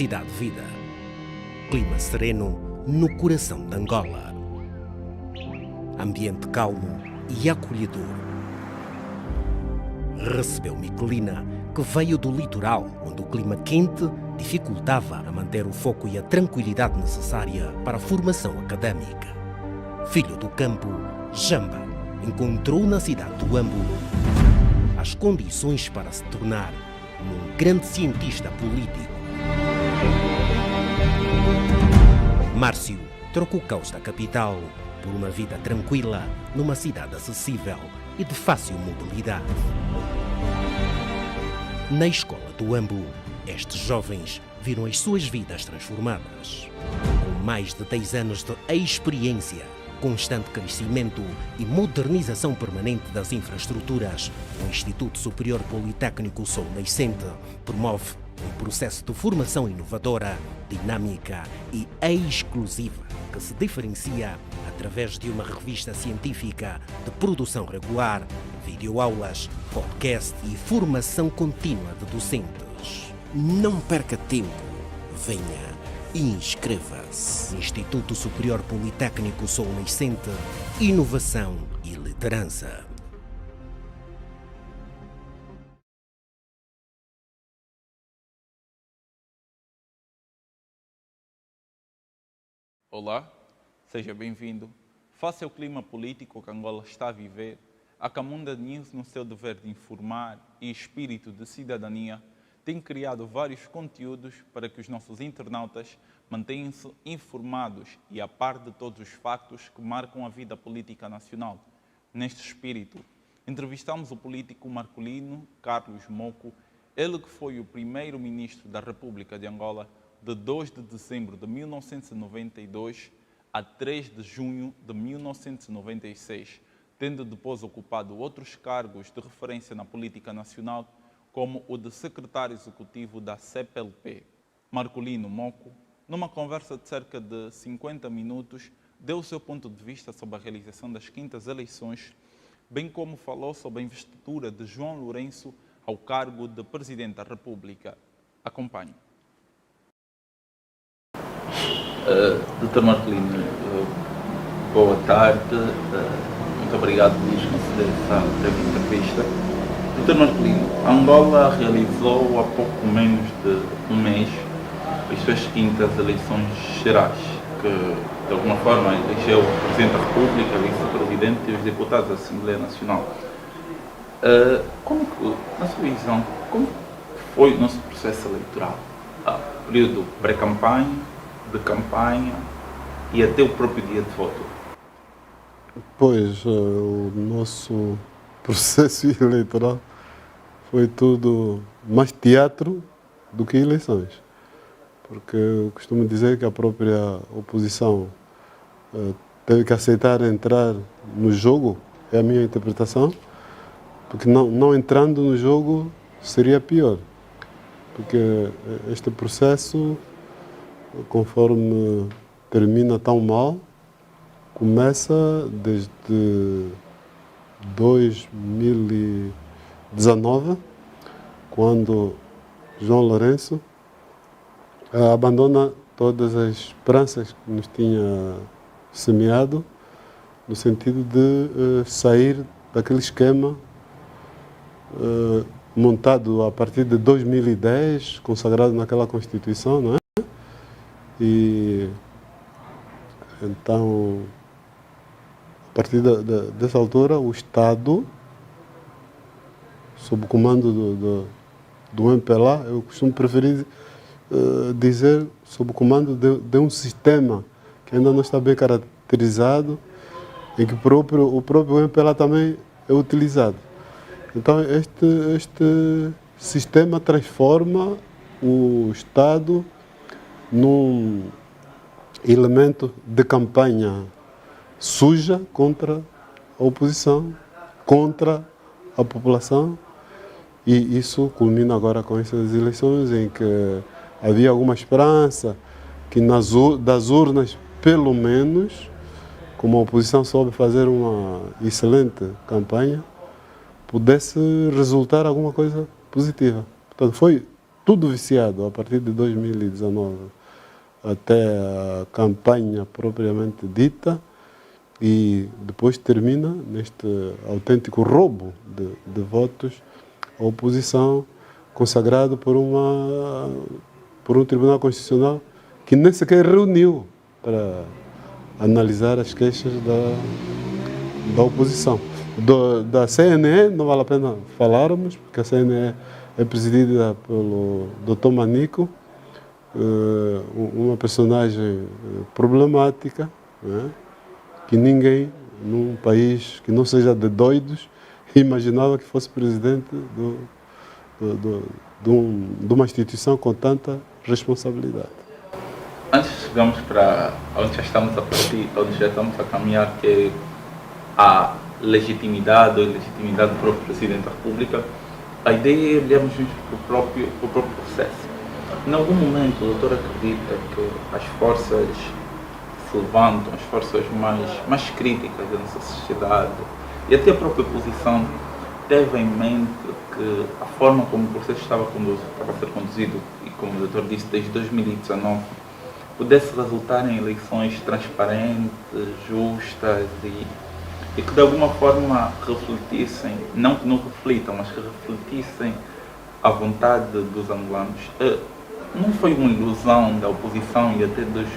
Cidade Vida. Clima sereno no coração de Angola. Ambiente calmo e acolhedor. Recebeu Miquelina, que veio do litoral, onde o clima quente dificultava a manter o foco e a tranquilidade necessária para a formação académica. Filho do campo, Jamba encontrou na cidade do Huambo as condições para se tornar um grande cientista político. Márcio trocou o caos da capital por uma vida tranquila numa cidade acessível e de fácil mobilidade. Na escola do Huambo, estes jovens viram as suas vidas transformadas. Com mais de 10 anos de experiência, constante crescimento e modernização permanente das infraestruturas, o Instituto Superior Politécnico Sol Nascente promove um processo de formação inovadora, dinâmica e exclusiva que se diferencia através de uma revista científica de produção regular, videoaulas, podcast e formação contínua de docentes. Não perca tempo, venha e inscreva-se. Instituto Superior Politécnico Sol Nascente, inovação e liderança. Olá, seja bem-vindo. Face ao clima político que Angola está a viver, a Camunda News, no seu dever de informar e espírito de cidadania, tem criado vários conteúdos para que os nossos internautas mantenham-se informados e a par de todos os factos que marcam a vida política nacional. Neste espírito, entrevistamos o político Marcolino Carlos Moco, ele que foi o primeiro-ministro da República de Angola de 2 de dezembro de 1992 a 3 de junho de 1996, tendo depois ocupado outros cargos de referência na política nacional, como o de secretário executivo da CPLP. Marcolino Moco, numa conversa de cerca de 50 minutos, deu o seu ponto de vista sobre a realização das quintas eleições, bem como falou sobre a investidura de João Lourenço ao cargo de Presidente da República. Acompanhe. Dr. Marcolino, boa tarde, muito obrigado por nos conceder essa breve entrevista. Dr. Marcolino, Angola realizou há pouco menos de um mês as suas quintas eleições gerais, que de alguma forma elegeu o Presidente da República, o Vice-Presidente e os deputados da Assembleia Nacional. Como que, na sua visão, como foi o nosso processo eleitoral? Período pré-campanha, de campanha e até o próprio dia de voto? Pois, o nosso processo eleitoral foi tudo mais teatro do que eleições. Porque eu costumo dizer que a própria oposição teve que aceitar entrar no jogo, é a minha interpretação, porque não entrando no jogo seria pior. Porque este processo, conforme termina tão mal, começa desde 2019, quando João Lourenço abandona todas as esperanças que nos tinha semeado, no sentido de sair daquele esquema montado a partir de 2010, consagrado naquela Constituição, não é? E então, a partir dessa altura, o Estado, sob o comando do MPLA, eu costumo preferir dizer sob o comando de um sistema que ainda não está bem caracterizado, em que o próprio MPLA também é utilizado. Então, este sistema transforma o Estado num elemento de campanha suja contra a oposição, contra a população, e isso culmina agora com essas eleições em que havia alguma esperança que das urnas, pelo menos, como a oposição soube fazer uma excelente campanha, pudesse resultar alguma coisa positiva. Portanto, foi tudo viciado a partir de 2019 até a campanha propriamente dita, e depois termina neste autêntico roubo de votos, a oposição consagrado por um Tribunal Constitucional que nem sequer reuniu para analisar as queixas da oposição. Da CNE não vale a pena falarmos, porque a CNE é presidida pelo Dr. Manico, uma personagem problemática, né? Que ninguém, num país que não seja de doidos, imaginava que fosse presidente de uma instituição com tanta responsabilidade. Antes chegamos para onde já estamos a partir, onde já estamos a caminhar, que é a legitimidade ou ilegitimidade do próprio Presidente da República, a ideia é olharmos para o próprio processo. Em algum momento, o doutor acredita que as forças se levantam, as forças mais críticas da nossa sociedade e até a própria oposição teve em mente que a forma como o processo estava a ser conduzido, e como o doutor disse, desde 2019, pudesse resultar em eleições transparentes, justas e que de alguma forma refletissem, não que não reflitam, mas que refletissem a vontade dos angolanos. Não foi uma ilusão da oposição e até dos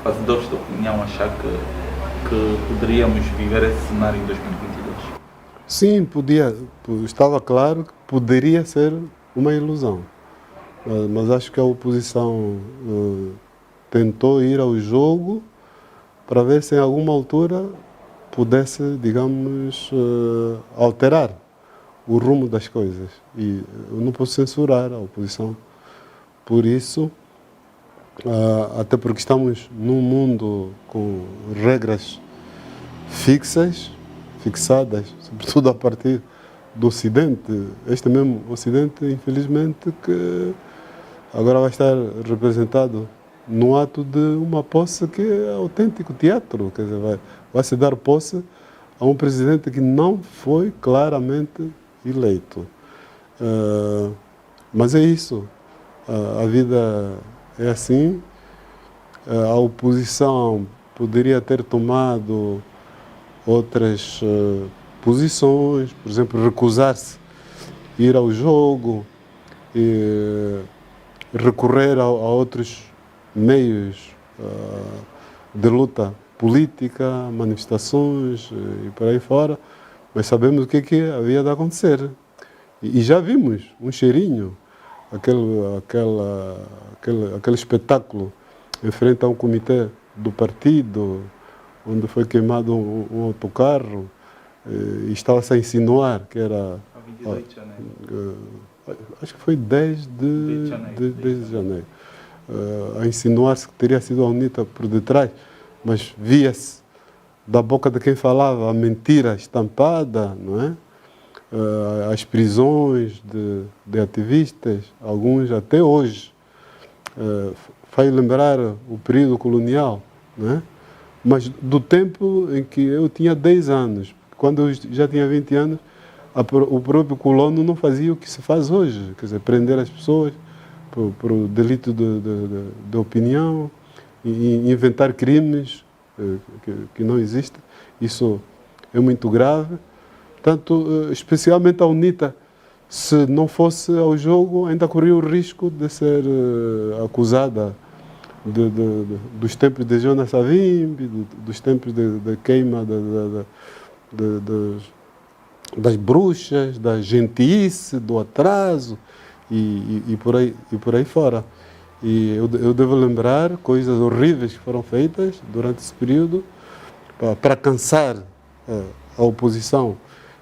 fazedores de opinião achar que poderíamos viver esse cenário em 2022? Sim, podia. Estava claro que poderia ser uma ilusão. Mas acho que a oposição tentou ir ao jogo para ver se em alguma altura pudesse, digamos, alterar o rumo das coisas. E eu não posso censurar a oposição por isso, até porque estamos num mundo com regras fixadas, sobretudo a partir do Ocidente. Este mesmo Ocidente, infelizmente, que agora vai estar representado no ato de uma posse que é autêntico teatro. Quer dizer, vai se dar posse a um presidente que não foi claramente eleito. Mas é isso. A vida é assim. A oposição poderia ter tomado outras posições, por exemplo, recusar-se a ir ao jogo e recorrer a outros meios de luta política, manifestações e por aí fora, mas sabemos o que havia de acontecer. E já vimos um cheirinho, aquele espetáculo em frente a um comitê do partido, onde foi queimado um autocarro, e estava-se a insinuar que era... A 28 de janeiro. Acho que foi 10 de janeiro. A insinuar-se que teria sido a UNITA por detrás, mas via-se da boca de quem falava a mentira estampada, não é? As prisões de ativistas, alguns até hoje, faz lembrar o período colonial, não é? Mas do tempo em que eu tinha 10 anos, quando eu já tinha 20 anos, o próprio colono não fazia o que se faz hoje, quer dizer, prender as pessoas por delito de opinião, e inventar crimes que não existem. Isso é muito grave. Tanto, especialmente a UNITA, se não fosse ao jogo, ainda corria o risco de ser acusada dos tempos de Jonas Savimbi, dos tempos de queima das bruxas, da gentice, do atraso e por aí fora. E eu devo lembrar coisas horríveis que foram feitas durante esse período para cansar a oposição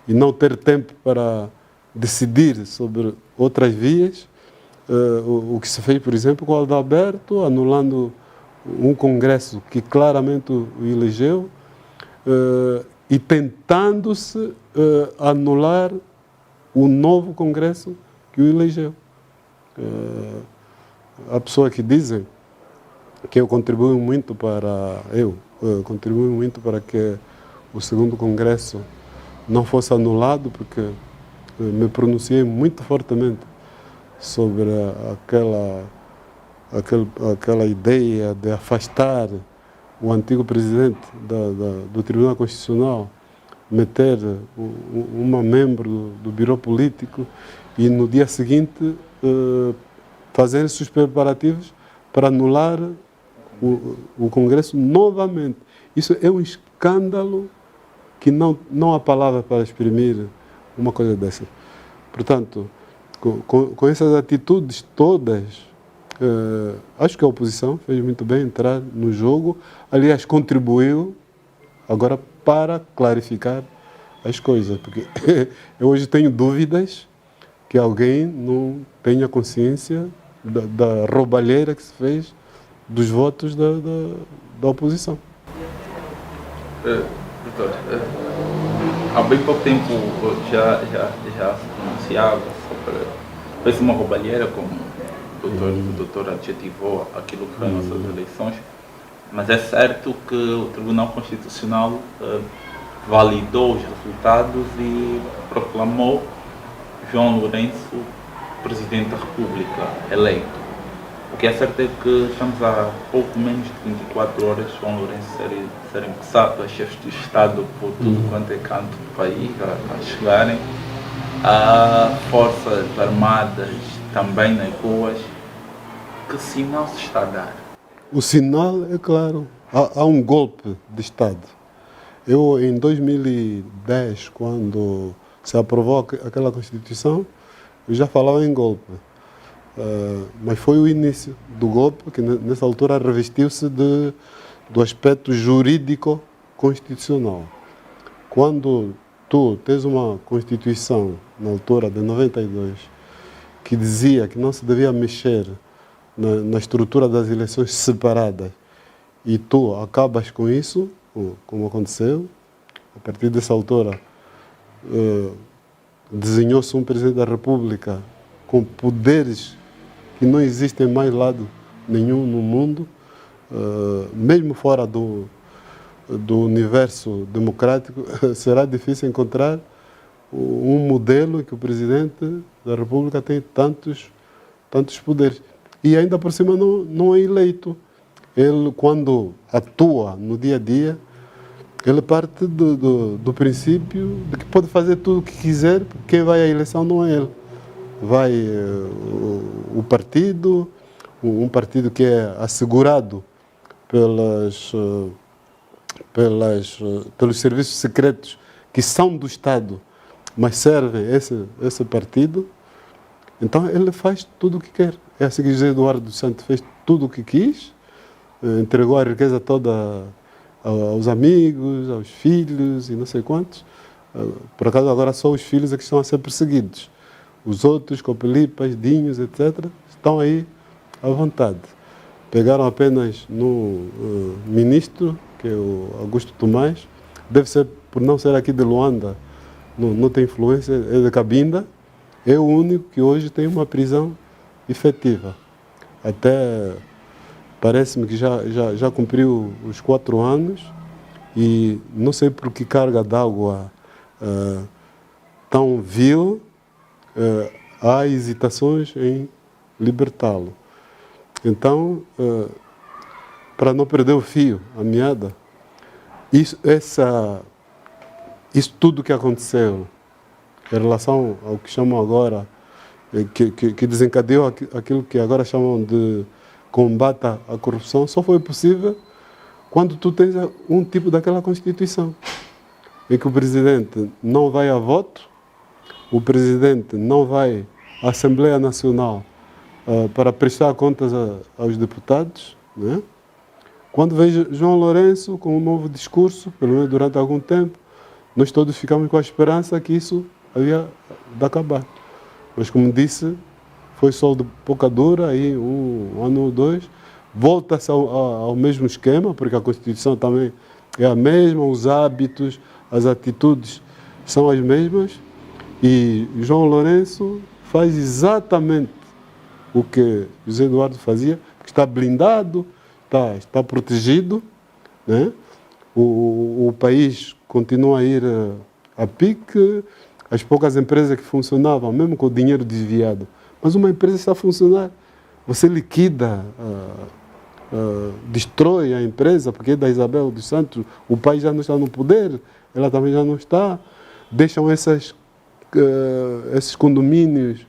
e não ter tempo para decidir sobre outras vias. O que se fez, por exemplo, com o Adalberto, anulando um congresso que claramente o elegeu, e tentando-se anular o novo congresso que o elegeu. Há pessoas que dizem que eu contribuo muito para que o segundo congresso não fosse anulado, porque me pronunciei muito fortemente sobre aquela ideia de afastar o antigo presidente do Tribunal Constitucional, meter uma membro do Biro Político e no dia seguinte fazer esses preparativos para anular o Congresso novamente. Isso é um escândalo que não há palavra para exprimir uma coisa dessa. Portanto, com essas atitudes todas, acho que a oposição fez muito bem entrar no jogo. Aliás, contribuiu agora para clarificar as coisas, porque eu hoje tenho dúvidas que alguém não tenha consciência da roubalheira que se fez dos votos da oposição. Doutor, há bem pouco tempo já se pronunciava sobre fez uma roubalheira, como o doutor adjetivou aquilo que foi as nossas eleições, mas é certo que o Tribunal Constitucional validou os resultados e proclamou João Lourenço Presidente da República eleito. O que é certo é que estamos há pouco menos de 24 horas João Lourenço ser empossado a chefes de Estado por tudo quanto é canto do país, a chegarem, a forças armadas também nas ruas. Que sinal se está a dar? O sinal é claro, há um golpe de Estado. Eu, em 2010, quando se aprovou aquela Constituição, eu já falava em golpe. Mas foi o início do golpe, que nessa altura revestiu-se do aspecto jurídico constitucional. Quando tu tens uma Constituição, na altura de 92, que dizia que não se devia mexer na estrutura das eleições separadas, e tu acabas com isso, como aconteceu, a partir dessa altura desenhou-se um Presidente da República com poderes que não existem mais lado nenhum no mundo, mesmo fora do universo democrático, será difícil encontrar um modelo em que o Presidente da República tem tantos poderes. E ainda por cima não é eleito. Ele, quando atua no dia a dia, ele parte do princípio de que pode fazer tudo o que quiser, porque quem vai à eleição não é ele. Vai o partido, um partido que é assegurado pelos serviços secretos que são do Estado, mas servem esse partido. Então ele faz tudo o que quer. É assim que José Eduardo dos Santos fez tudo o que quis, entregou a riqueza toda aos amigos, aos filhos e não sei quantos. Por acaso agora só os filhos é que estão a ser perseguidos. Os outros, Copelipas, Dinhos, etc., estão aí à vontade. Pegaram apenas no ministro, que é o Augusto Tomás, deve ser, por não ser aqui de Luanda, não tem influência, é de Cabinda, é o único que hoje tem uma prisão efetiva. Até parece-me que já cumpriu os 4 anos e não sei por que carga d'água tão vil, há hesitações em libertá-lo. Então, para não perder o fio, a meada, isso tudo que aconteceu em relação ao que chamam agora, que desencadeou aquilo que agora chamam de combate à corrupção, só foi possível quando tu tens um tipo daquela Constituição, em que o Presidente não vai a voto, o Presidente não vai à Assembleia Nacional para prestar contas aos deputados, né? Quando vejo João Lourenço com um novo discurso, pelo menos durante algum tempo, nós todos ficamos com a esperança que isso havia de acabar. Mas, como disse, foi só de pouca dura, aí um ano ou 2, volta-se ao mesmo esquema, porque a Constituição também é a mesma, os hábitos, as atitudes são as mesmas, e João Lourenço faz exatamente o que José Eduardo fazia, porque está blindado, está protegido, né? O país continua a ir a pique, as poucas empresas que funcionavam, mesmo com o dinheiro desviado, Mas uma empresa está a funcionar. Você liquida, destrói a empresa, porque é da Isabel dos Santos, o pai já não está no poder, ela também já não está. Deixam esses condomínios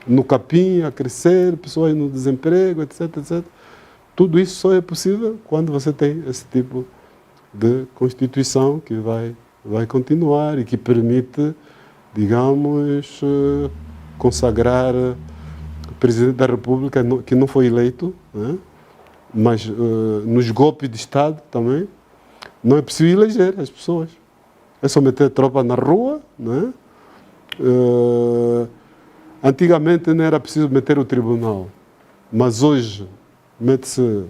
no capim a crescer, pessoas no desemprego, etc, etc. Tudo isso só é possível quando você tem esse tipo de Constituição que vai continuar e que permite, digamos, consagrar o Presidente da República que não foi eleito, né? Mas nos golpes de Estado também não é possível eleger as pessoas. É só meter tropa na rua, né? Antigamente não era preciso meter o tribunal, mas hoje mete-se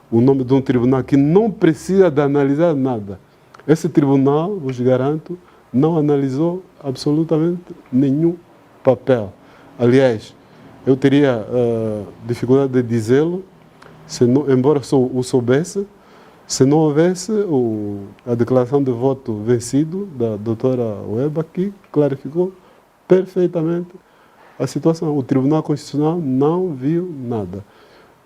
o nome de um tribunal que não precisa de analisar nada. Esse tribunal, vos garanto, não analisou absolutamente nenhum papel. Aliás, eu teria dificuldade de dizê-lo, embora o soubesse, se não houvesse a declaração de voto vencido da doutora Weba, que clarificou perfeitamente a situação. O Tribunal Constitucional não viu nada.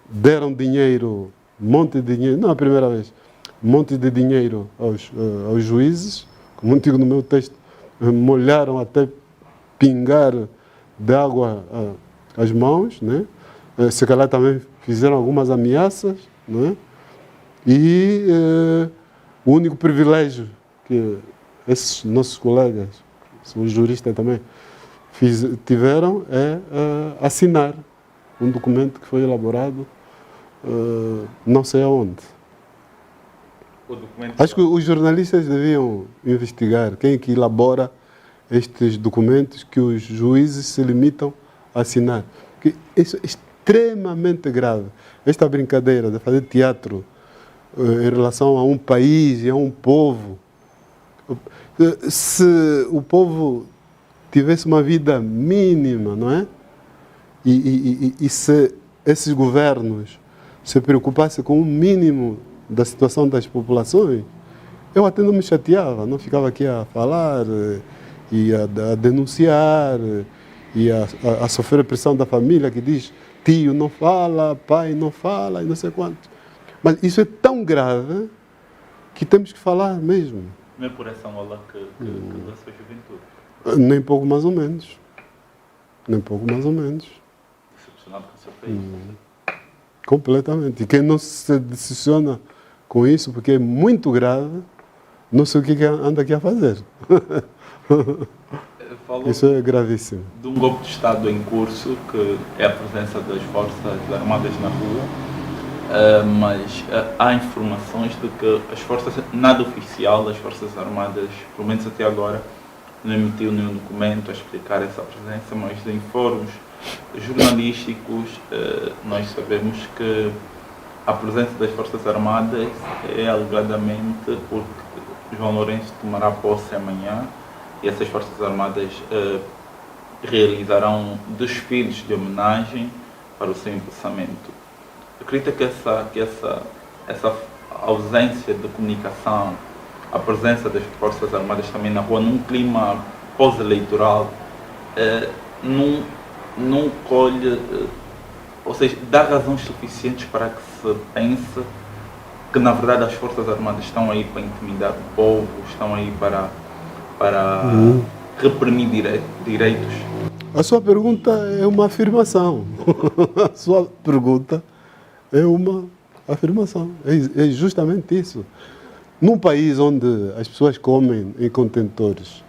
Deram dinheiro, monte de dinheiro, não é a primeira vez, monte de dinheiro aos juízes, como digo no meu texto, molharam até pingar de água as mãos, né? Se calhar também fizeram algumas ameaças, né? E o único privilégio que esses nossos colegas, os juristas também, tiveram é assinar um documento que foi elaborado não sei aonde. Acho que os jornalistas deviam investigar quem é que elabora estes documentos que os juízes se limitam a assinar. Porque isso é extremamente grave. Esta brincadeira de fazer teatro em relação a um país e a um povo. Se o povo tivesse uma vida mínima, não é? E se esses governos se preocupassem com o mínimo da situação das populações, eu até não me chateava, não ficava aqui a falar e a denunciar e a sofrer pressão da família que diz tio não fala, pai não fala e não sei quanto. Mas isso é tão grave que temos que falar mesmo. Não é por essa Angola que da sua juventude? Nem pouco mais ou menos. Nem pouco mais ou menos. Decepcionado com o seu país? Completamente. E quem não se decepciona com isso, porque é muito grave, não sei o que anda aqui a fazer. Isso é gravíssimo. De um golpe de Estado em curso, que é a presença das Forças Armadas na rua, mas há informações de que as forças, nada oficial, as Forças Armadas, pelo menos até agora, não emitiu nenhum documento a explicar essa presença, mas em fóruns jornalísticos nós sabemos que a presença das Forças Armadas é alegadamente porque João Lourenço tomará posse amanhã e essas Forças Armadas realizarão desfiles de homenagem para o seu empossamento. Acredita que essa ausência de comunicação, a presença das Forças Armadas também na rua, num clima pós-eleitoral, não colhe, ou seja, dá razões suficientes para que se pense que, na verdade, as Forças Armadas estão aí para intimidar o povo, estão aí para reprimir direitos? A sua pergunta é uma afirmação. A sua pergunta é uma afirmação. É justamente isso. Num país onde as pessoas comem em contentores,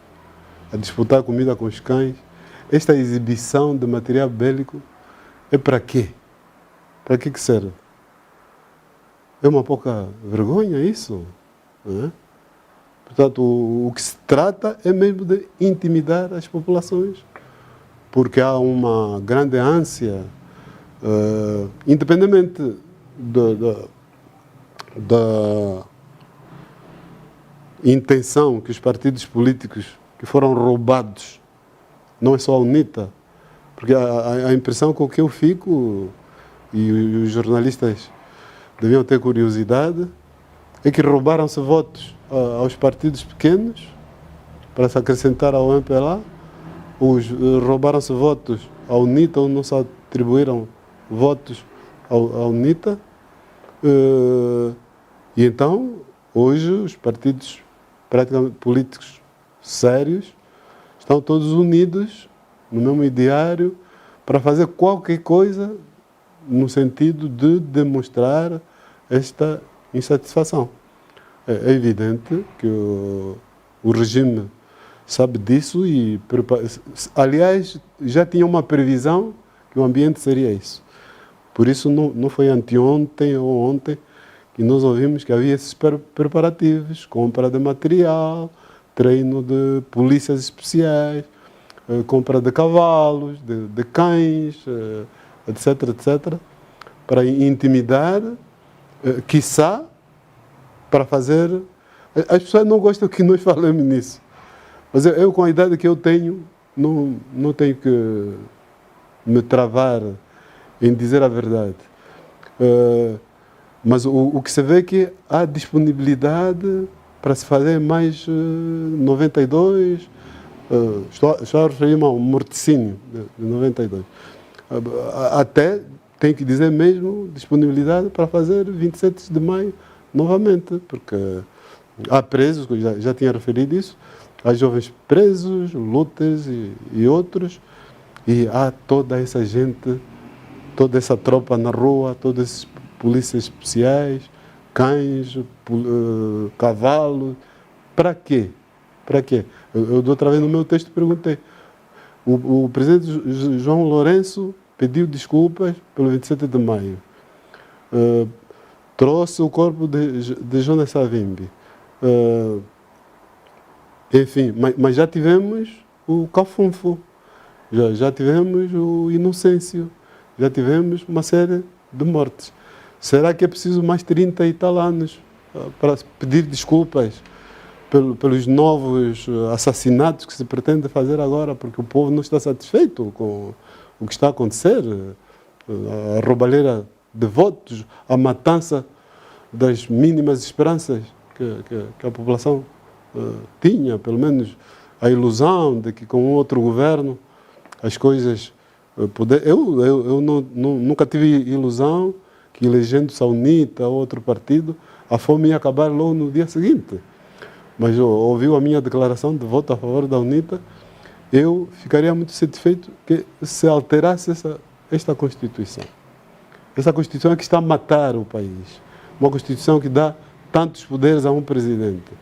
a disputar comida com os cães, esta exibição de material bélico é para quê? Para que serve? É uma pouca vergonha isso, não é? Portanto, o que se trata é mesmo de intimidar as populações, porque há uma grande ânsia, independentemente da intenção que os partidos políticos que foram roubados, não é só a UNITA, porque a impressão com que eu fico, e os jornalistas deviam ter curiosidade, é que roubaram-se votos aos partidos pequenos para se acrescentar ao MPLA roubaram-se votos à UNITA ou não se atribuíram votos à UNITA. E então, hoje, os partidos praticamente políticos sérios estão todos unidos no mesmo ideário para fazer qualquer coisa no sentido de demonstrar esta insatisfação. É evidente que o regime sabe disso e, aliás, já tinha uma previsão que o ambiente seria isso. Por isso não foi anteontem ou ontem que nós ouvimos que havia esses preparativos, compra de material, treino de polícias especiais, compra de cavalos, de cães, etc, etc, para intimidar, quiçá, para fazer... As pessoas não gostam que nós falemos nisso, mas eu com a idade que eu tenho, não tenho que me travar em dizer a verdade. Mas o que se vê é que há disponibilidade para se fazer mais 92, estou a referir-me ao morticínio de 92. Até, tenho que dizer mesmo, disponibilidade para fazer 27 de maio novamente, porque há presos, já tinha referido isso, há jovens presos, lutas e outros, e há toda essa gente, toda essa tropa na rua, todos esses polícias especiais, cães, cavalos. Para quê? Para quê? Eu outra vez no meu texto perguntei. O presidente João Lourenço pediu desculpas pelo 27 de maio. Trouxe o corpo de Jonas Savimbi. Enfim, mas já tivemos o Cafunfo, já tivemos o Inocêncio, já tivemos uma série de mortes. Será que é preciso mais 30 e tal anos para pedir desculpas pelos novos assassinatos que se pretende fazer agora, porque o povo não está satisfeito com o que está a acontecer, a roubalheira de votos, a matança das mínimas esperanças que a população tinha, pelo menos a ilusão de que com outro governo as coisas eu nunca tive ilusão que elegendo-se a UNITA ou outro partido, a fome ia acabar logo no dia seguinte. Mas ouviu a minha declaração de voto a favor da UNITA, eu ficaria muito satisfeito que se alterasse esta Constituição. Essa Constituição é que está a matar o país. Uma Constituição que dá tantos poderes a um presidente.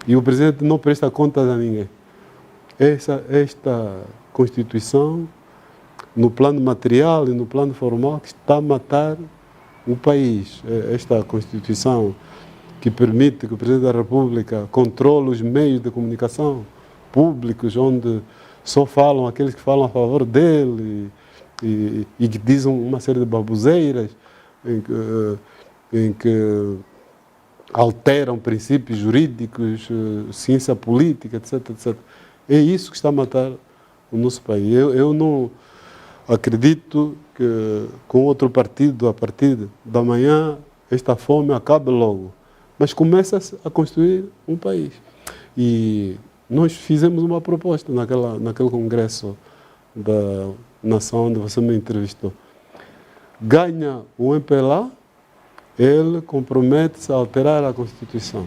E o presidente não presta contas a ninguém. Esta Constituição, no plano material e no plano formal, que está a matar o país. Esta Constituição que permite que o Presidente da República controle os meios de comunicação públicos, onde só falam aqueles que falam a favor dele e que dizem uma série de baboseiras, em que alteram princípios jurídicos, ciência política, etc, etc. É isso que está a matar o nosso país. Eu não acredito que com outro partido, a partir da manhã, esta fome acabe logo. Mas começa-se a construir um país. E nós fizemos uma proposta naquele congresso da nação onde você me entrevistou. Ganha o MPLA, ele compromete-se a alterar a Constituição.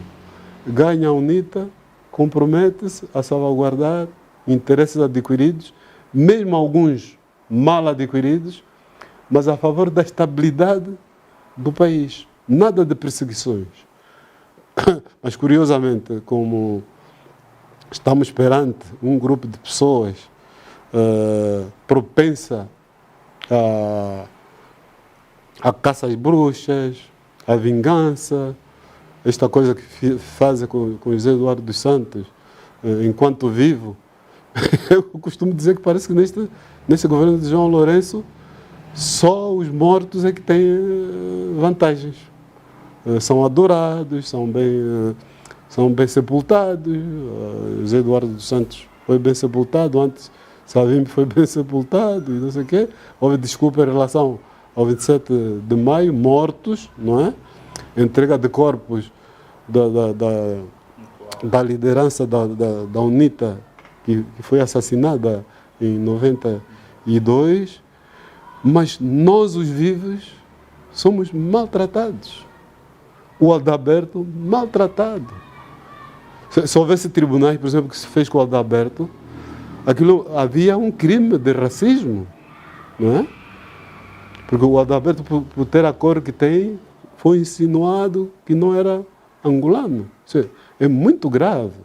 Ganha a UNITA, compromete-se a salvaguardar interesses adquiridos, mesmo alguns mal adquiridos, mas a favor da estabilidade do país. Nada de perseguições. Mas, curiosamente, como estamos perante um grupo de pessoas propensa a caça às bruxas, a vingança, esta coisa que fazem com José Eduardo dos Santos, enquanto vivo, eu costumo dizer que parece que neste governo de João Lourenço, só os mortos é que têm vantagens. São adorados, são bem sepultados. José Eduardo dos Santos foi bem sepultado, antes Savimbi foi bem sepultado e não sei o quê. Houve desculpa em relação ao 27 de maio, mortos, não é? Entrega de corpos da liderança da UNITA, que foi assassinada em 92, mas nós, os vivos, somos maltratados. O Adalberto, maltratado. Se houvesse tribunais, por exemplo, que se fez com o Adalberto, aquilo havia um crime de racismo, não é? Porque o Adalberto, por ter a cor que tem, foi insinuado que não era angolano. Isso é muito grave.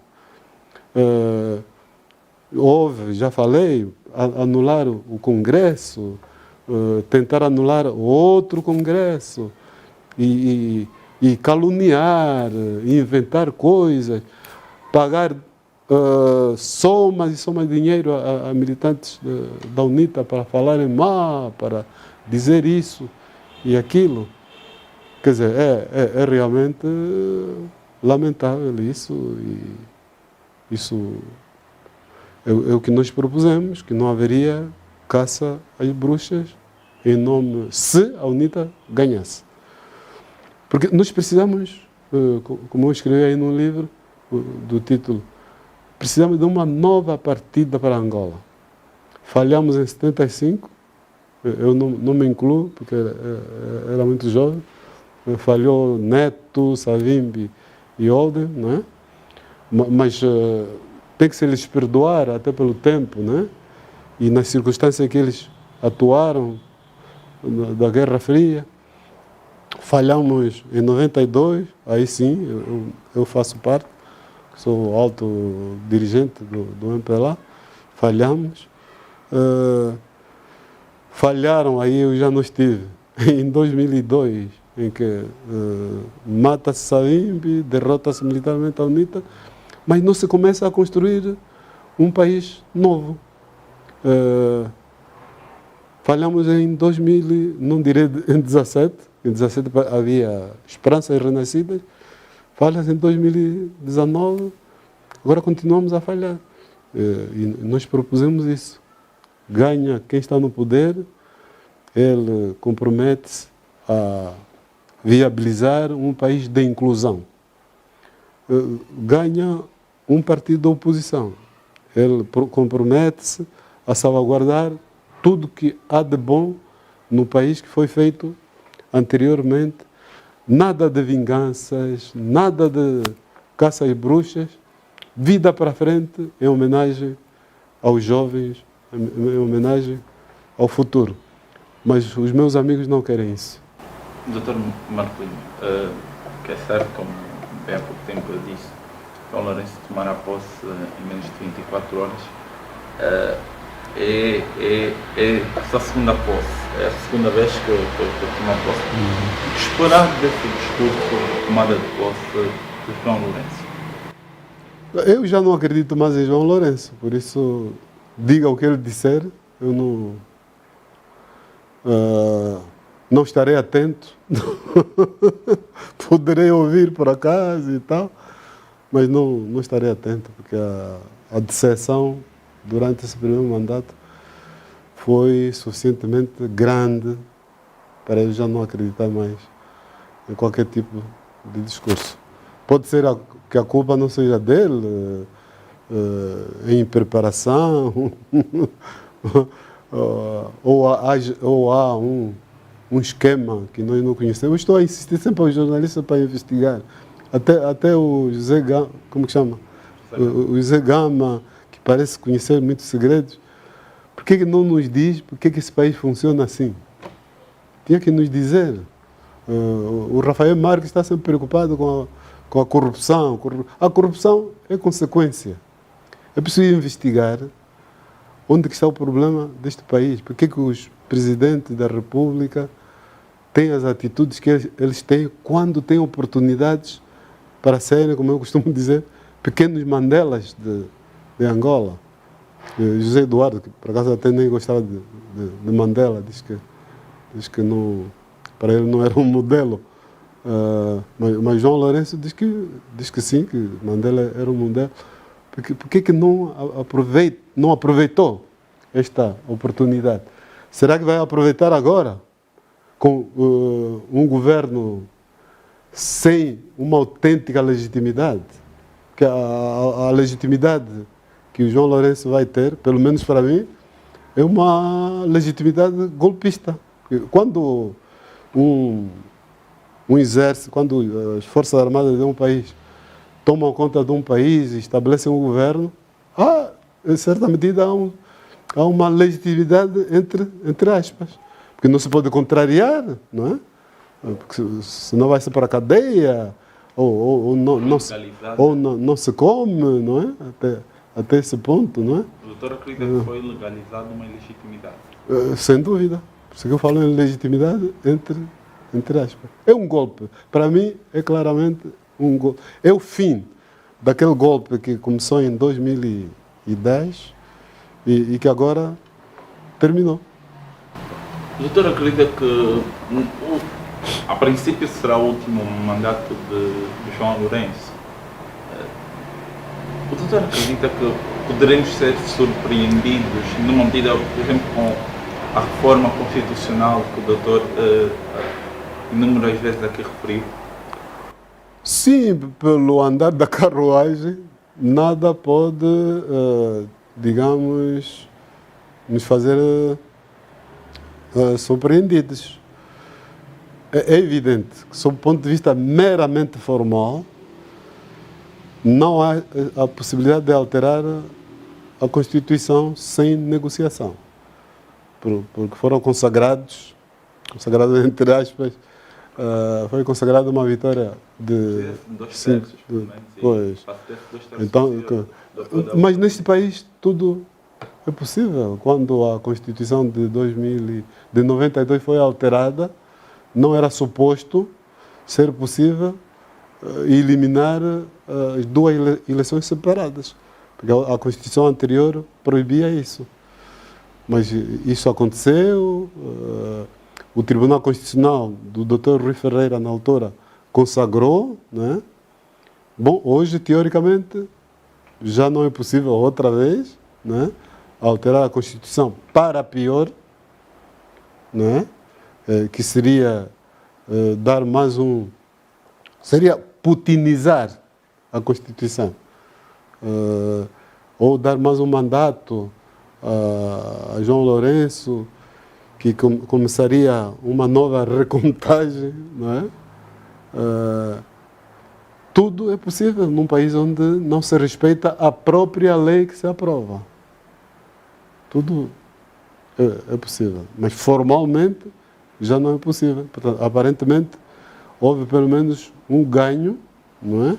Houve, já falei, anular o Congresso, tentar anular outro Congresso e caluniar, inventar coisas, pagar somas e somas de dinheiro a militantes da UNITA para falarem mal, para dizer isso e aquilo. Quer dizer, é realmente lamentável isso, e isso é o que nós propusemos, que não haveria caça às bruxas em nome, se a UNITA ganhasse. Porque nós precisamos, como eu escrevi aí no livro, do título, precisamos de uma nova partida para Angola. Falhamos em 75, eu não me incluo, porque era muito jovem. Falhou Neto, Savimbi e Olden, não é? Mas tem que se lhes perdoar até pelo tempo, né? E nas circunstâncias que eles atuaram da Guerra Fria. Falhamos em 92, aí sim, eu faço parte, sou alto dirigente do MPLA, falhamos. Falharam, aí eu já não estive, em 2002, em que mata-se Savimbi, derrota-se militarmente a UNITA, mas não se começa a construir um país novo. Falhamos em 2000, não direi em 17, em 17 havia Esperanças Renascidas, falhas em 2019, agora continuamos a falhar. E nós propusemos isso. Ganha quem está no poder, ele compromete-se a viabilizar um país de inclusão. Ganha um partido da oposição, ele compromete-se a salvaguardar tudo que há de bom no país que foi feito anteriormente. Nada de vinganças, nada de caça às bruxas, vida para frente em homenagem aos jovens, em homenagem ao futuro. Mas os meus amigos não querem isso. Dr. Marcolino, que é certo, como bem há pouco tempo eu disse, João Lourenço tomará posse em menos de 24 horas. É a segunda posse, é a segunda vez que eu tomo posse. O que esperar desse discurso de tomada de posse de João Lourenço? Eu já não acredito mais em João Lourenço, por isso, diga o que ele disser, eu não estarei atento. Poderei ouvir por acaso e tal, mas não estarei atento, porque a decepção durante esse primeiro mandato foi suficientemente grande para eu já não acreditar mais em qualquer tipo de discurso. Pode ser que a culpa não seja dele, em preparação, ou há um esquema que nós não conhecemos. Eu estou a insistir sempre aos jornalistas para investigar. Até o José Gama, como que chama? O José Gama, que parece conhecer muitos segredos. Por que não nos diz por que esse país funciona assim? Tinha que nos dizer. O Rafael Marques está sempre preocupado com a corrupção. A corrupção é consequência. É preciso investigar onde que está o problema deste país. Por que os presidentes da República têm as atitudes que eles têm quando têm oportunidades para serem, como eu costumo dizer, pequenos Mandelas de Angola. José Eduardo, que por acaso até nem gostava de Mandela, diz que não, para ele não era um modelo. Mas João Lourenço diz que sim, que Mandela era um modelo. Por que não aproveitou esta oportunidade? Será que vai aproveitar agora, com um governo sem uma autêntica legitimidade? Que a legitimidade que o João Lourenço vai ter, pelo menos para mim, é uma legitimidade golpista. Quando um exército, quando as Forças Armadas de um país tomam conta de um país e estabelecem um governo, em certa medida há uma legitimidade entre aspas. Porque não se pode contrariar, não é? Porque senão vai-se para a cadeia, ou não se come, não é? Até esse ponto, não é? O doutor acredita que foi legalizada uma ilegitimidade? Sem dúvida. Por isso que eu falo em legitimidade entre aspas. É um golpe. Para mim, é claramente um golpe. É o fim daquele golpe que começou em 2010 e que agora terminou. O doutor acredita que, a princípio, será o último mandato de João Lourenço? O doutor acredita que poderemos ser surpreendidos numa medida, por exemplo, com a reforma constitucional que o doutor inúmeras vezes aqui referiu? Sim, pelo andar da carruagem, nada pode, digamos, nos fazer surpreendidos. É evidente que, sob o ponto de vista meramente formal, não há a possibilidade de alterar a Constituição sem negociação. Porque foram consagrados entre aspas, foi consagrada uma vitória de 5. Pois. Então, mas neste país tudo é possível. Quando a Constituição de 92 foi alterada, não era suposto ser possível eliminar as duas eleições separadas, porque a Constituição anterior proibia isso. Mas isso aconteceu, o Tribunal Constitucional do Dr. Rui Ferreira, na altura, consagrou, né? Bom, hoje, teoricamente, já não é possível outra vez, né, alterar a Constituição para pior, né? Que seria dar mais seria putinizar a Constituição, ou dar mais um mandato a João Lourenço, que começaria uma nova recontagem, não é? Tudo é possível num país onde não se respeita a própria lei que se aprova. Tudo é possível, mas formalmente já não é possível. Portanto, aparentemente, houve pelo menos um ganho, não é?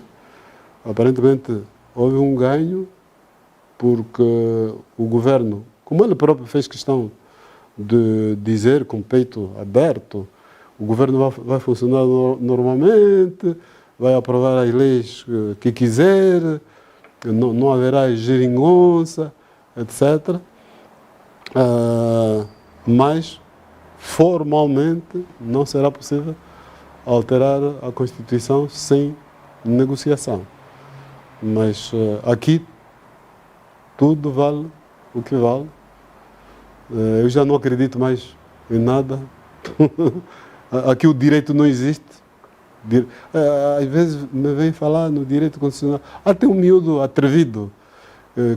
Aparentemente, houve um ganho porque o governo, como ele próprio fez questão de dizer com o peito aberto, o governo vai funcionar normalmente, vai aprovar as leis que quiser, não haverá geringonça, etc. Mas, formalmente, não será possível alterar a Constituição sem negociação. Mas aqui tudo vale o que vale. Eu já não acredito mais em nada. Aqui o direito não existe. Às vezes me vem falar no direito constitucional. Tem um miúdo atrevido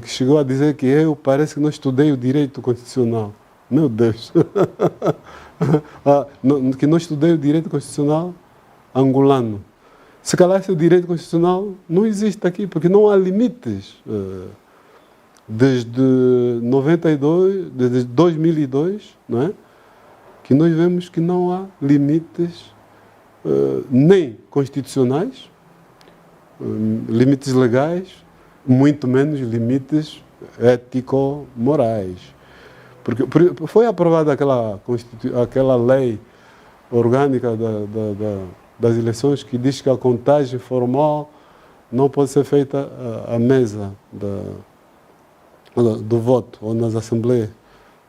que chegou a dizer que parece que não estudei o direito constitucional. Meu Deus! Que não estudei o direito constitucional angolano. Se calhar esse direito constitucional não existe aqui, porque não há limites. Desde 2002, não é? Que nós vemos que não há limites nem constitucionais, limites legais, muito menos limites ético-morais. Porque foi aprovada aquela lei orgânica das eleições que diz que a contagem formal não pode ser feita à mesa do voto, ou nas assembleias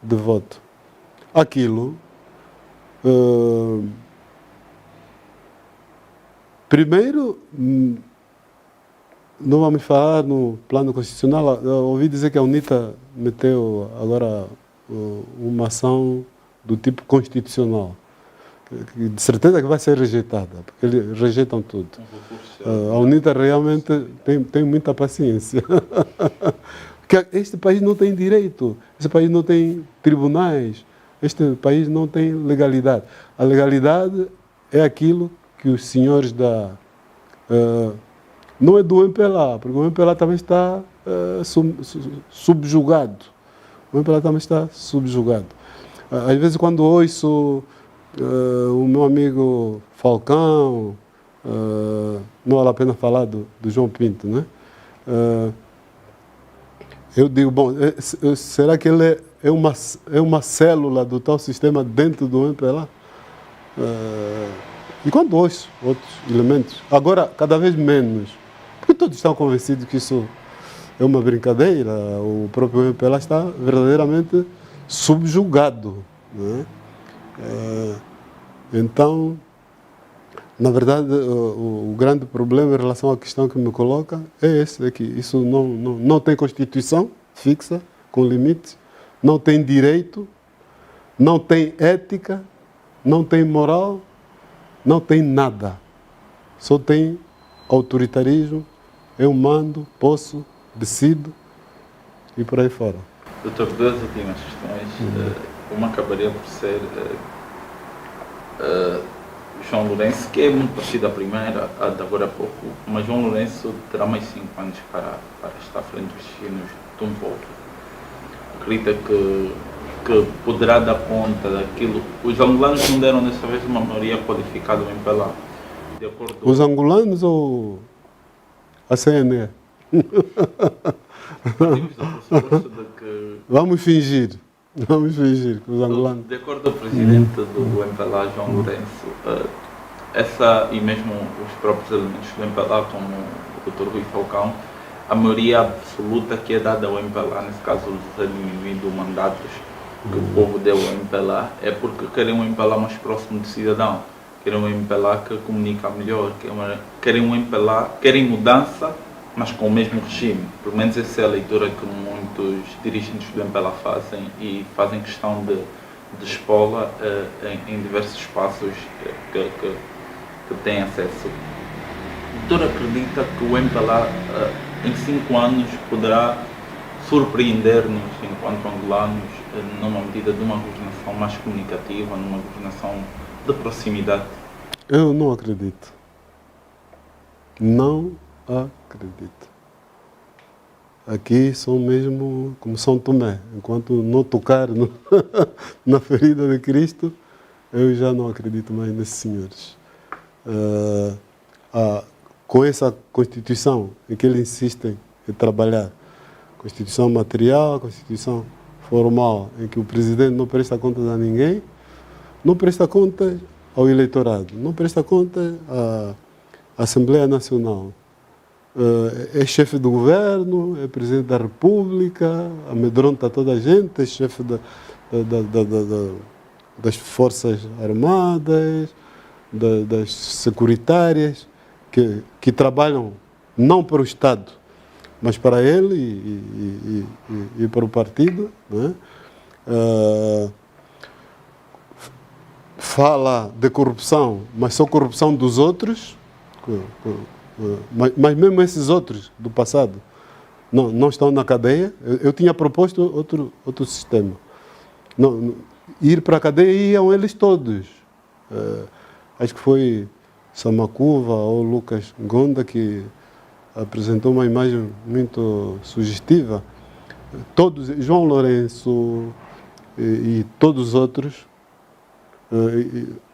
de voto. Aquilo, primeiro, não vamos falar no plano constitucional. Eu ouvi dizer que a UNITA meteu agora uma ação do tipo constitucional, que de certeza que vai ser rejeitada, porque eles rejeitam tudo. A UNITA realmente tem muita paciência. que este país não tem direito, este país não tem tribunais, este país não tem legalidade. A legalidade é aquilo que os senhores da... não é do MPLA, porque o MPLA também está subjugado. O MPLA também está subjugado. Às vezes, quando ouço o meu amigo Falcão, não vale a pena falar do João Pinto, né? Eu digo, bom, será que ele é uma célula do tal sistema dentro do MPLA? E quando ouço outros elementos, agora cada vez menos, porque todos estão convencidos que isso é uma brincadeira, o próprio MPLA está verdadeiramente subjugado, né? Então, na verdade, o grande problema em relação à questão que me coloca é esse, é que isso não tem Constituição fixa, com limites, não tem direito, não tem ética, não tem moral, não tem nada. Só tem autoritarismo, eu mando, posso, decido e por aí fora. Doutor, duas últimas questões. Uma acabaria por ser João Lourenço, que é muito parecida à primeira, a de agora há pouco, mas João Lourenço terá mais 5 anos para estar à frente dos destinos de um povo. Acredita que poderá dar conta daquilo. Os angolanos não deram dessa vez uma maioria qualificada do MPLA. De acordo... Os angolanos ou a CNE? Vamos fingir que os angolanos... De acordo com o presidente do MPLA, João Lourenço, essa e mesmo os próprios elementos do MPLA, como o Dr. Rui Falcão, a maioria absoluta que é dada ao MPLA, nesse caso os diminuindo mandatos que o povo deu ao MPLA, é porque querem um MPLA mais próximo do cidadão, querem um MPLA que comunica melhor, querem um MPLA, querem mudança, mas com o mesmo regime. Pelo menos essa é a leitura que muitos dirigentes do MPLA fazem e fazem questão de expô-la em diversos espaços que têm acesso. O doutor acredita que o MPLA em 5 anos poderá surpreender-nos enquanto angolanos numa medida de uma governação mais comunicativa, numa governação de proximidade? Eu não acredito. Não acredito. Aqui são mesmo como São Tomé. Enquanto não tocar na ferida de Cristo, eu já não acredito mais nesses senhores. Com essa Constituição em que eles insistem em trabalhar, Constituição material, Constituição formal, em que o presidente não presta contas a ninguém, não presta contas ao eleitorado, não presta contas à Assembleia Nacional. É chefe do governo, é presidente da República, amedronta toda a gente, é chefe das Forças Armadas, das securitárias, que trabalham não para o Estado, mas para ele e para o partido, né? Fala de corrupção, mas só corrupção dos outros, mas mesmo esses outros do passado não estão na cadeia. Eu tinha proposto outro sistema. Ir para a cadeia iam eles todos. Acho que foi Samacuva ou Lucas Gonda que apresentou uma imagem muito sugestiva. Todos, João Lourenço e todos os outros,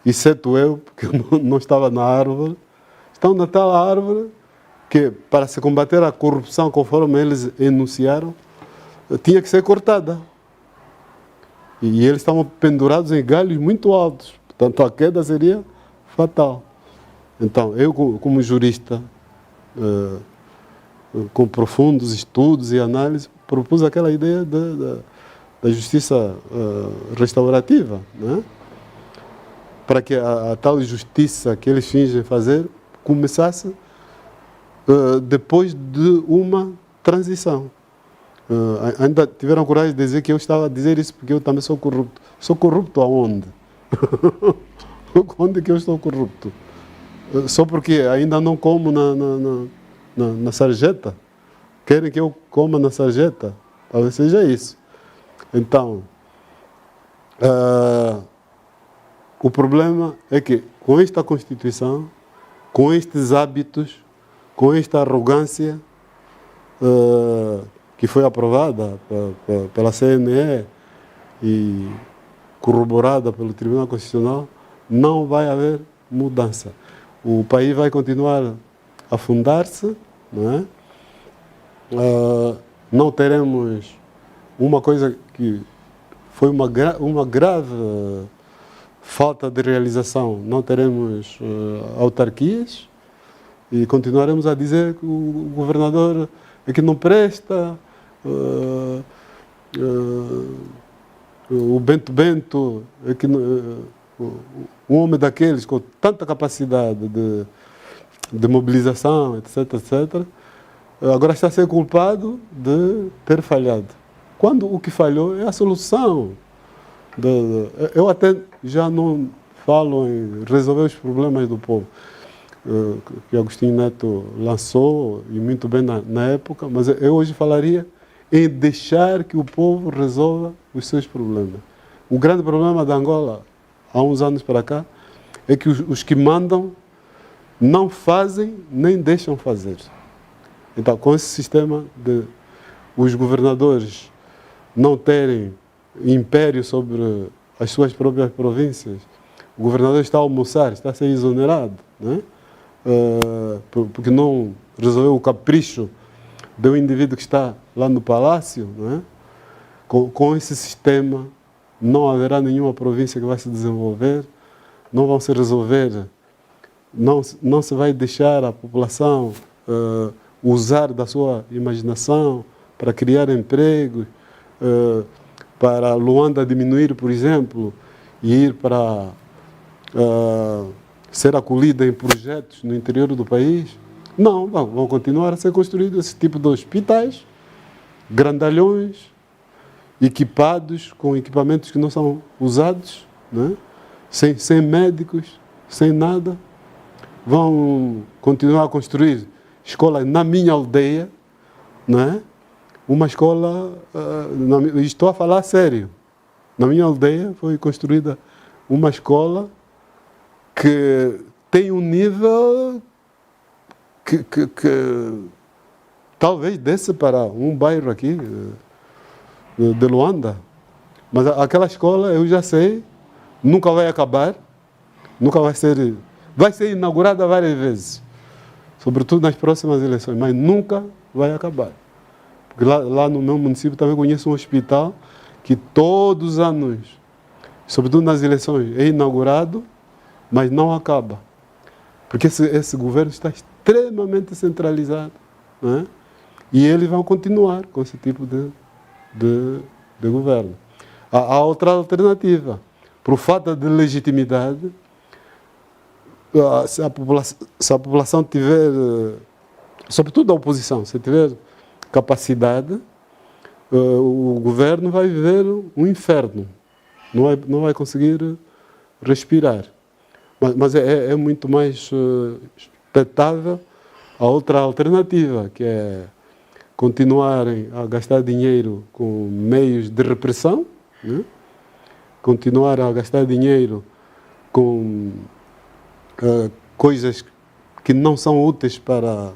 exceto eu, porque eu não estava na árvore, estão na tal árvore que, para se combater a corrupção, conforme eles enunciaram, tinha que ser cortada. E eles estavam pendurados em galhos muito altos, portanto a queda seria fatal. Então, eu como jurista, com profundos estudos e análises, propus aquela ideia da justiça restaurativa, né? Para que a tal justiça que eles fingem fazer começasse depois de uma transição. Ainda tiveram coragem de dizer que eu estava a dizer isso porque eu também sou corrupto. Sou corrupto aonde? Onde que eu estou corrupto? Só porque ainda não como na sarjeta? Querem que eu coma na sarjeta? Talvez seja isso. Então, o problema é que com esta Constituição, com estes hábitos, com esta arrogância que foi aprovada pela CNE e corroborada pelo Tribunal Constitucional, não vai haver mudança. O país vai continuar a afundar-se, não é? Não teremos uma coisa que foi uma grave falta de realização, não teremos autarquias e continuaremos a dizer que o governador é que não presta, o Bento é que um homem daqueles com tanta capacidade de mobilização, etc, etc, agora está a ser culpado de ter falhado. Quando o que falhou é a solução. Eu até já não falo em resolver os problemas do povo, que Agostinho Neto lançou, e muito bem na época, mas eu hoje falaria em deixar que o povo resolva os seus problemas. O grande problema da Angola, há uns anos para cá, é que os que mandam não fazem nem deixam fazer. Então, com esse sistema de os governadores não terem império sobre as suas próprias províncias, o governador está a almoçar, está a ser exonerado, né? Porque não resolveu o capricho do indivíduo que está lá no palácio, né? Com esse sistema não haverá nenhuma província que vai se desenvolver, não vão se resolver, não se vai deixar a população usar da sua imaginação para criar empregos, para Luanda diminuir, por exemplo, e ir para ser acolhida em projetos no interior do país. Não, vão continuar a ser construídos esse tipo de hospitais, grandalhões, equipados com equipamentos que não são usados, né? Sem médicos, sem nada. Vão continuar a construir escolas na minha aldeia, né? Uma escola, estou a falar sério, na minha aldeia foi construída uma escola que tem um nível que talvez desse para um bairro aqui de Luanda, mas aquela escola eu já sei, nunca vai acabar, nunca vai ser inaugurada várias vezes, sobretudo nas próximas eleições, mas nunca vai acabar. Porque lá no meu município também conheço um hospital que todos os anos, sobretudo nas eleições, é inaugurado, mas não acaba. Porque esse governo está extremamente centralizado, né? E eles vão continuar com esse tipo de governo. Há outra alternativa. Por falta de legitimidade, se a população tiver, sobretudo a oposição, se tiver capacidade, o governo vai viver um inferno. Não vai conseguir respirar. Mas é muito mais expectável a outra alternativa, que é continuarem a gastar dinheiro com meios de repressão, né? Continuar a gastar dinheiro com coisas que não são úteis para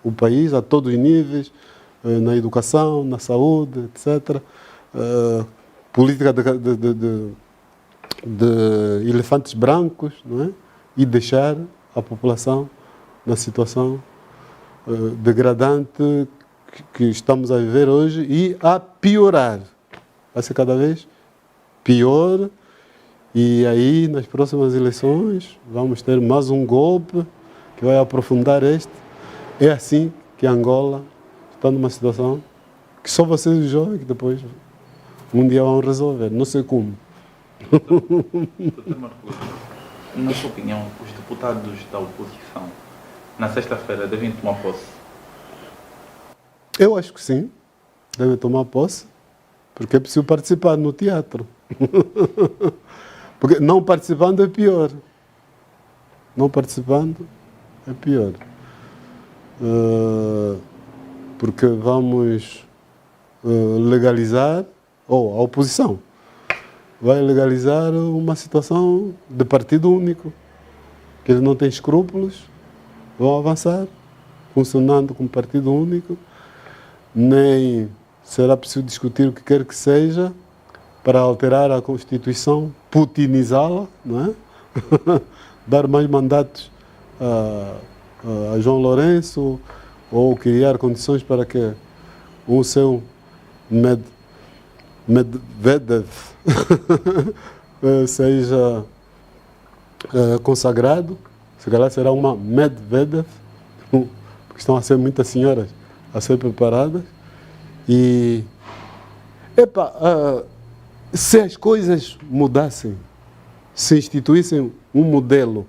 o país, a todos os níveis, na educação, na saúde, etc. Política de elefantes brancos, não é? E deixar a população na situação degradante que estamos a viver hoje e a piorar. Vai ser cada vez pior e aí nas próximas eleições vamos ter mais um golpe que vai aprofundar este. É assim que Angola está numa situação que só vocês os jovens que depois um dia vão resolver, não sei como. Doutor Marcolino, na sua opinião, os deputados da oposição na sexta-feira devem tomar posse? Eu acho que sim, devem tomar posse, porque é preciso participar no teatro. Porque não participando é pior. Não participando é pior. Porque vamos legalizar, ou a oposição, vai legalizar uma situação de partido único, que eles não têm escrúpulos, vão avançar, funcionando como partido único, nem será preciso discutir o que quer que seja para alterar a Constituição, putinizá-la, não é? Dar mais mandatos a João Lourenço, ou criar condições para que o seu Medvedev seja consagrado. Se calhar será uma Medvedev, porque estão a ser muitas senhoras a ser preparadas. E, se as coisas mudassem, se instituíssem um modelo,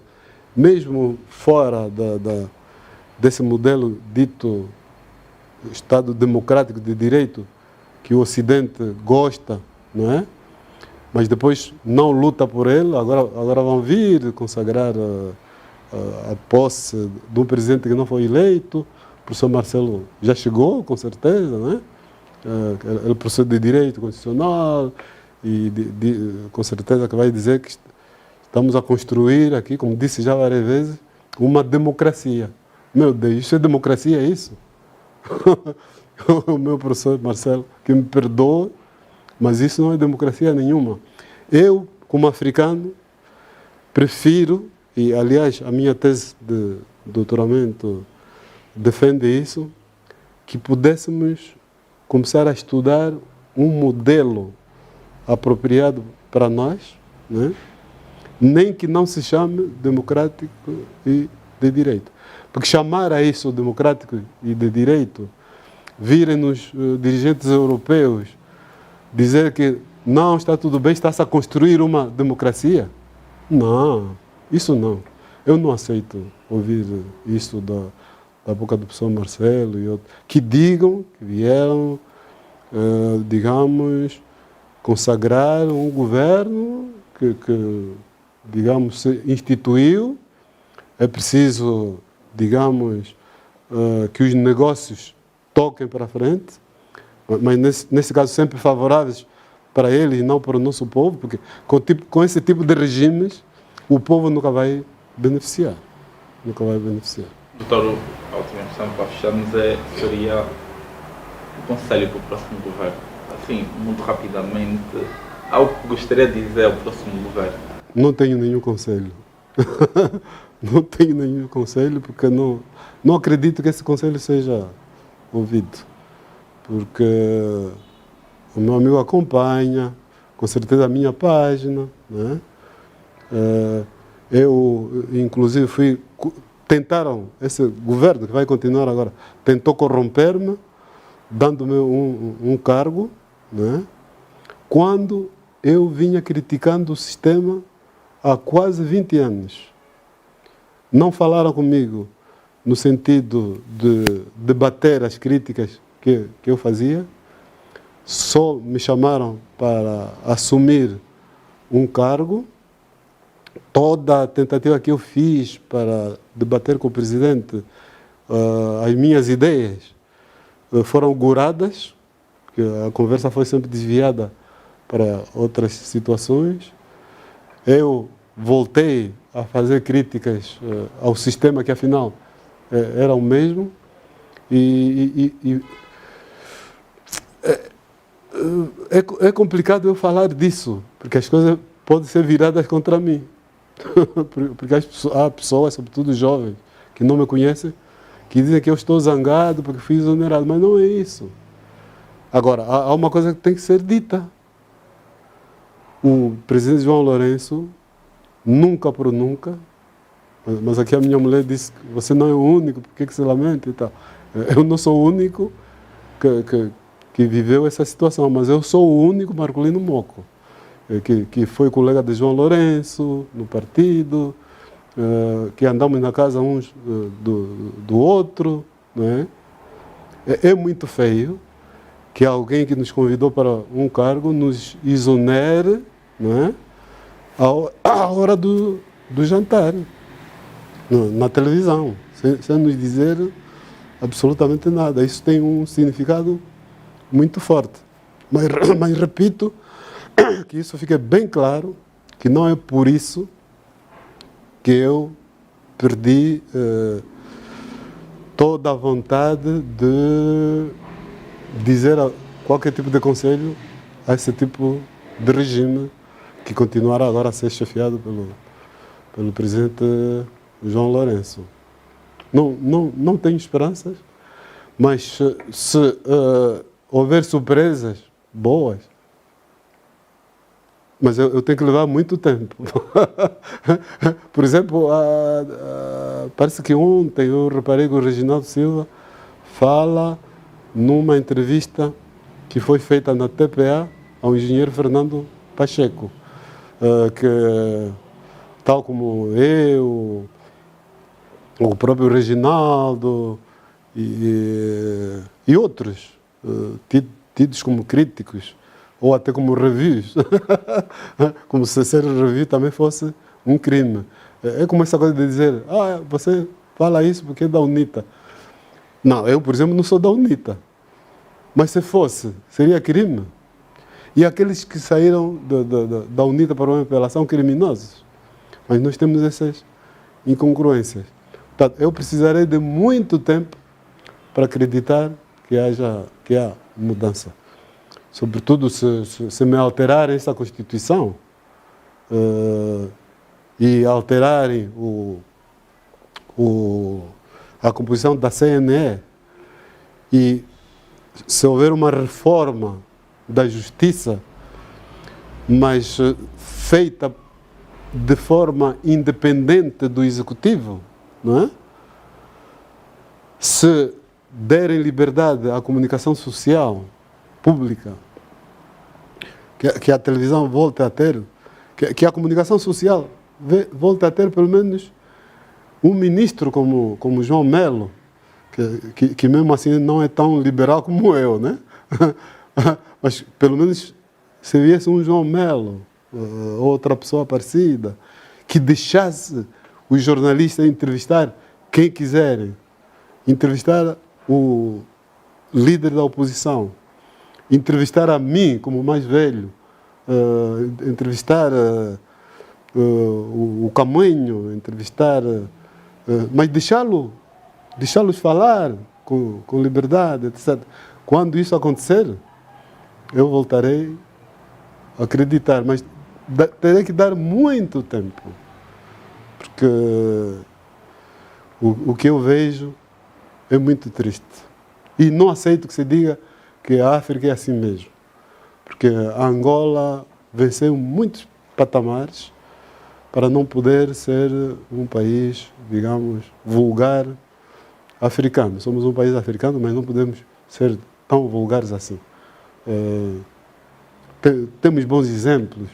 mesmo fora desse modelo dito Estado democrático de direito, que o Ocidente gosta, não é? Mas depois não luta por ele, agora vão vir consagrar a posse de um presidente que não foi eleito. O professor Marcelo já chegou, com certeza, não é? Ele professor de direito constitucional e com certeza que vai dizer que estamos a construir aqui, como disse já várias vezes, uma democracia. Meu Deus, isso é democracia, é isso? O meu professor Marcelo, que me perdoe, mas isso não é democracia nenhuma. Eu, como africano, prefiro, e aliás a minha tese de doutoramento defende isso, que pudéssemos começar a estudar um modelo apropriado para nós, né? Nem que não se chame democrático e de direito. Porque chamar a isso democrático e de direito, virem-nos dirigentes europeus dizer que não, está tudo bem, está-se a construir uma democracia. Não, isso não. Eu não aceito ouvir isso da boca do professor Marcelo e outros, que digam que vieram, digamos, consagrar um governo que digamos, se instituiu. É preciso, digamos, que os negócios toquem para frente, mas nesse caso sempre favoráveis para eles e não para o nosso povo, porque com esse tipo de regimes o povo nunca vai beneficiar. Nunca vai beneficiar. Doutor, a última questão para fecharmos seria o conselho para o próximo governo. Assim, muito rapidamente, algo que gostaria de dizer ao próximo governo. Não tenho nenhum conselho. Não tenho nenhum conselho, porque não acredito que esse conselho seja ouvido. Porque o meu amigo acompanha, com certeza, a minha página, né? Eu, inclusive, tentaram, esse governo que vai continuar agora, tentou corromper-me, dando-me um cargo, né? Quando eu vinha criticando o sistema há quase 20 anos. Não falaram comigo no sentido de debater as críticas que eu fazia, só me chamaram para assumir um cargo. Toda a tentativa que eu fiz para debater com o presidente as minhas ideias foram goradas, porque a conversa foi sempre desviada para outras situações. Eu voltei a fazer críticas ao sistema que, afinal, era o mesmo. É complicado eu falar disso, porque as coisas podem ser viradas contra mim. Porque há pessoas, sobretudo jovens, que não me conhecem, que dizem que eu estou zangado porque fui exonerado, mas não é isso. Agora, há uma coisa que tem que ser dita. O presidente João Lourenço, nunca por nunca, mas aqui a minha mulher disse que você não é o único, por que se lamenta e tal. Eu não sou o único que viveu essa situação, mas eu sou o único Marcolino Moco, que foi colega de João Lourenço no partido, que andamos na casa uns do outro. Não é? É muito feio que alguém que nos convidou para um cargo nos exonere, não é? À hora do jantar, na televisão, sem nos dizer absolutamente nada. Isso tem um significado muito forte. Mas repito, que isso fique bem claro, que não é por isso que eu perdi toda a vontade de dizer qualquer tipo de conselho a esse tipo de regime que continuará agora a ser chefiado pelo presidente João Lourenço. Não tenho esperanças, mas se houver surpresas boas, mas eu tenho que levar muito tempo. Por exemplo, parece que ontem eu reparei que o Reginaldo Silva fala numa entrevista que foi feita na TPA ao engenheiro Fernando Pacheco, que tal como eu, o próprio Reginaldo e outros, tidos como críticos, ou até como reviews, como se ser review também fosse um crime. É como essa coisa de dizer, você fala isso porque é da UNITA. Não, eu, por exemplo, não sou da UNITA. Mas se fosse, seria crime. E aqueles que saíram da UNITA para o MPLA são criminosos. Mas nós temos essas incongruências. Portanto, eu precisarei de muito tempo para acreditar que há mudança. Sobretudo se me alterarem essa Constituição e alterarem a composição da CNE e se houver uma reforma da Justiça, mas feita de forma independente do Executivo, não é? Se derem liberdade à comunicação social pública, que a televisão volte a ter, que a comunicação social volte a ter pelo menos um ministro como João Melo, que mesmo assim não é tão liberal como eu, né? Mas pelo menos se viesse um João Melo, outra pessoa parecida, que deixasse os jornalistas entrevistar quem quiserem, entrevistar o líder da oposição, entrevistar a mim como mais velho, entrevistar o Camanho, entrevistar, mas deixá-los falar com liberdade, etc. Quando isso acontecer, eu voltarei a acreditar, mas terei que dar muito tempo, porque o que eu vejo é muito triste. E não aceito que se diga que a África é assim mesmo, porque a Angola venceu muitos patamares para não poder ser um país, digamos, vulgar africano. Somos um país africano, mas não podemos ser tão vulgares assim. Temos bons exemplos.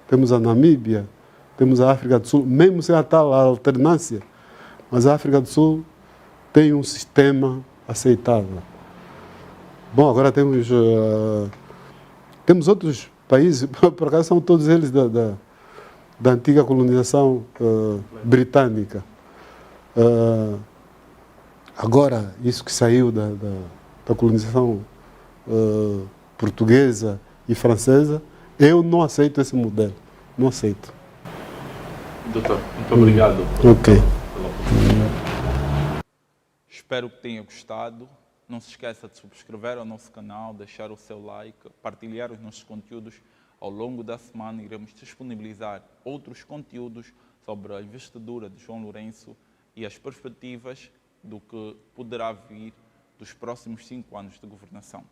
Temos a Namíbia, temos a África do Sul, mesmo sem a tal alternância, mas a África do Sul tem um sistema aceitável. Bom, agora temos outros países, por acaso são todos eles da antiga colonização britânica. Agora, isso que saiu da colonização portuguesa e francesa, eu não aceito esse modelo. Não aceito. Doutor, muito obrigado. Ok. Espero que tenha gostado. Não se esqueça de subscrever ao nosso canal, deixar o seu like, partilhar os nossos conteúdos. Ao longo da semana iremos disponibilizar outros conteúdos sobre a investidura de João Lourenço e as perspectivas do que poderá vir dos próximos 5 anos de governação.